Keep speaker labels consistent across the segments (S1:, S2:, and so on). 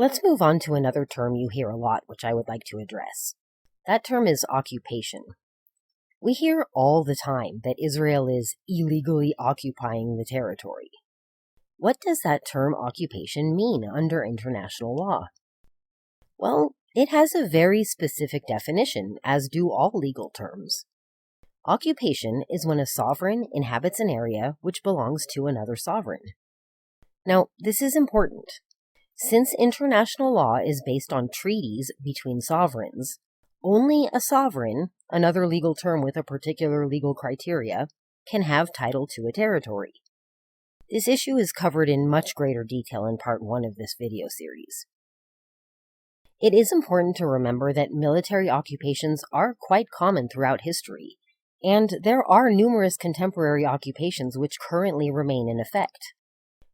S1: Let's move on to another term you hear a lot, which I would like to address. That term is occupation. We hear all the time that Israel is illegally occupying the territory. What does that term occupation mean under international law? Well, it has a very specific definition, as do all legal terms. Occupation is when a sovereign inhabits an area which belongs to another sovereign. Now, this is important. Since international law is based on treaties between sovereigns, only a sovereign, another legal term with a particular legal criteria, can have title to a territory. This issue is covered in much greater detail in part 1 of this video series. It is important to remember that military occupations are quite common throughout history, and there are numerous contemporary occupations which currently remain in effect.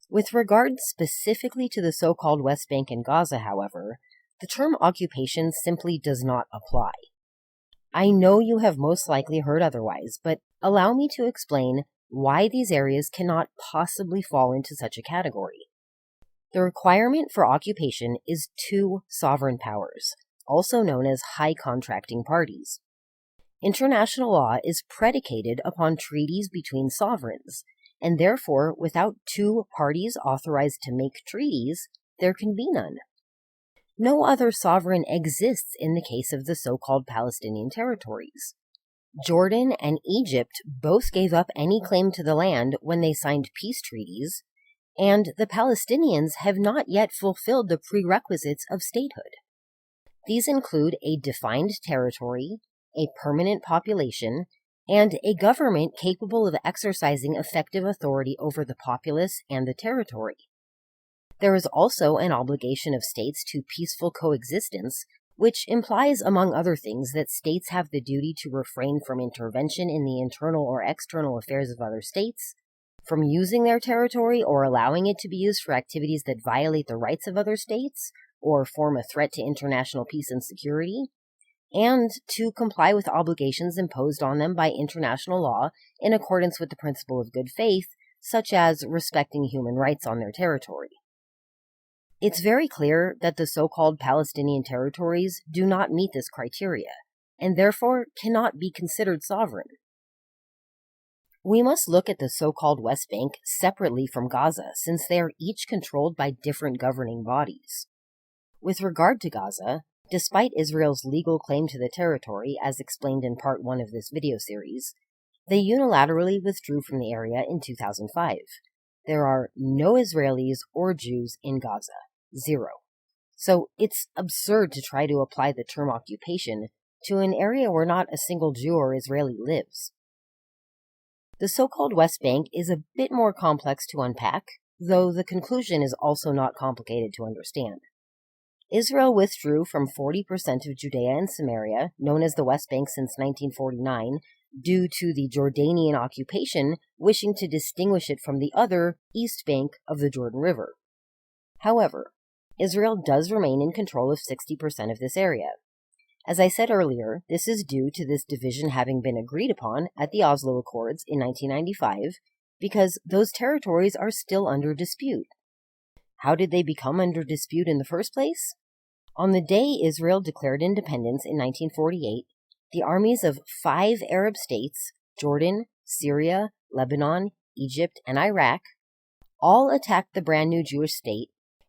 S1: With regard specifically to the so-called West Bank and Gaza, however, the term occupation simply does not apply. I know you have most likely heard otherwise, but allow me to explain why these areas cannot possibly fall into such a category. The requirement for occupation is 2 sovereign powers, also known as high contracting parties. International law is predicated upon treaties between sovereigns, and therefore, without 2 parties authorized to make treaties, there can be none. No other sovereign exists in the case of the so-called Palestinian territories. Jordan and Egypt both gave up any claim to the land when they signed peace treaties, and the Palestinians have not yet fulfilled the prerequisites of statehood. These include a defined territory, a permanent population, and a government capable of exercising effective authority over the populace and the territory. There is also an obligation of states to peaceful coexistence, which implies, among other things, that states have the duty to refrain from intervention in the internal or external affairs of other states, from using their territory or allowing it to be used for activities that violate the rights of other states or form a threat to international peace and security, and to comply with obligations imposed on them by international law in accordance with the principle of good faith, such as respecting human rights on their territory. It's very clear that the so-called Palestinian territories do not meet this criteria, and therefore cannot be considered sovereign. We must look at the so-called West Bank separately from Gaza, since they are each controlled by different governing bodies. With regard to Gaza, despite Israel's legal claim to the territory, as explained in part 1 of this video series, they unilaterally withdrew from the area in 2005. There are no Israelis or Jews in Gaza. 0. So it's absurd to try to apply the term occupation to an area where not a single Jew or Israeli lives. The so-called West Bank is a bit more complex to unpack, though the conclusion is also not complicated to understand. Israel withdrew from 40% of Judea and Samaria, known as the West Bank since 1949, due to the Jordanian occupation wishing to distinguish it from the other East Bank of the Jordan River. However, Israel does remain in control of 60% of this area. As I said earlier, this is due to this division having been agreed upon at the Oslo Accords in 1995, because those territories are still under dispute. How did they become under dispute in the first place? On the day Israel declared independence in 1948, the armies of 5 Arab states, Jordan, Syria, Lebanon, Egypt, and Iraq, all attacked the brand new Jewish state,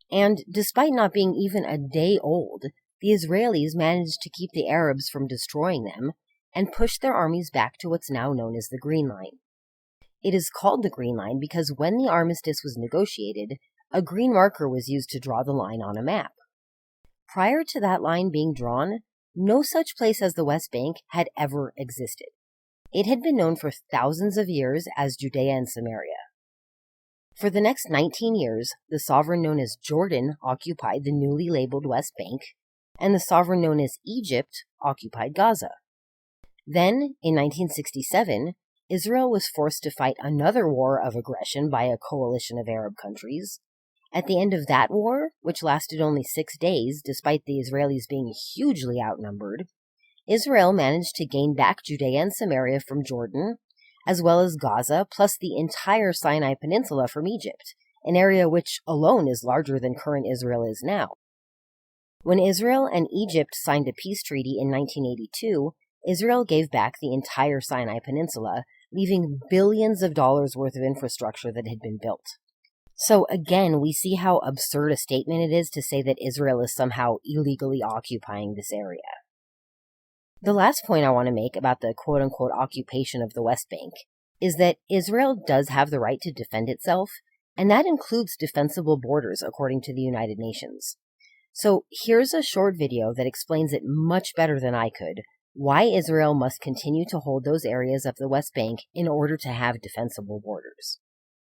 S1: and despite not being even a day old, the Israelis managed to keep the Arabs from destroying them and pushed their armies back to what's now known as the Green Line. It is called the Green Line because when the armistice was negotiated, a green marker was used to draw the line on a map. Prior to that line being drawn, no such place as the West Bank had ever existed. It had been known for thousands of years as Judea and Samaria. For the next 19 years, the sovereign known as Jordan occupied the newly labeled West Bank, and the sovereign known as Egypt occupied Gaza. Then, in 1967, Israel was forced to fight another war of aggression by a coalition of Arab countries. At the end of that war, which lasted only 6 days despite the Israelis being hugely outnumbered, Israel managed to gain back Judea and Samaria from Jordan, as well as Gaza, plus the entire Sinai Peninsula from Egypt, an area which alone is larger than current Israel is now. When Israel and Egypt signed a peace treaty in 1982, Israel gave back the entire Sinai Peninsula, leaving billions of dollars worth of infrastructure that had been built. So again, we see how absurd a statement it is to say that Israel is somehow illegally occupying this area. The last point I want to make about the quote-unquote occupation of the West Bank is that Israel does have the right to defend itself, and that includes defensible borders according to the United Nations. So here's a short video that explains it much better than I could, why Israel must continue to hold those areas of the West Bank in order to have defensible borders.